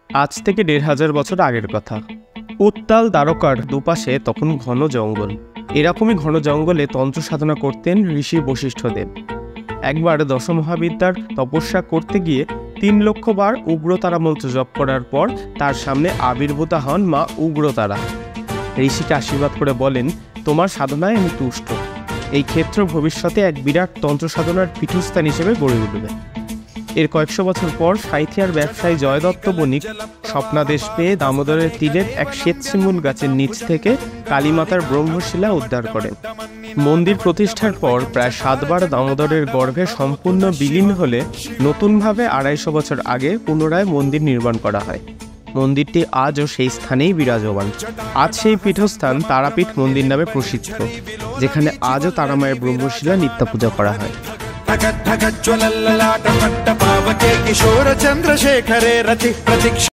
আজ থেকে ১৫০০ বছর আগের কথা। উত্তাল দ্বারকার দুপাশে তখন ঘন জঙ্গল। এরকমই ঘন জঙ্গলে তন্ত্র সাধনা করতেন ঋষি বশিষ্ঠদেব। একবার দশমহাবিদ্যার তপস্যা করতে গিয়ে ৩,০০,০০০ বার উগ্রতারা মন্ত্র জপ করার পর তার সামনে আবির্ভূত হন মা উগ্রতারা। ঋষিকে আশীর্বাদ করে বলেন, তোমার সাধনায় আমি তুষ্ট। এই ক্ষেত্র ভবিষ্যতে এক বিরাট তন্ত্র সাধনার পীঠস্থান হিসেবে গড়ে উঠবে। এর কয়েকশো বছর পর সাঁইথিয়ার ব্যবসায়ী জয়দত্ত বণিক স্বপ্নাদেশ পেয়ে দামোদরের তীরের এক শ্বেতশিমুল গাছের নিচ থেকে কালীমাতার ব্রহ্মশিলা উদ্ধার করেন। মন্দির প্রতিষ্ঠার পর প্রায় ৭ বার দামোদরের গর্ভে সম্পূর্ণ বিলীন হলে নতুনভাবে ২৫০ বছর আগে পুনরায় মন্দির নির্মাণ করা হয়। মন্দিরটি আজও সেই স্থানেই বিরাজমান। আজ সেই পীঠস্থান তারাপীঠ মন্দির নামে প্রসিদ্ধ, যেখানে আজও তারামায়ের ব্রহ্মশিলা নিত্য পূজা করা হয়। ढगज्ज्वलल्ललाटपट्टपावके किशोर चन्द्रशेखरे रतिः प्रतीक्ष।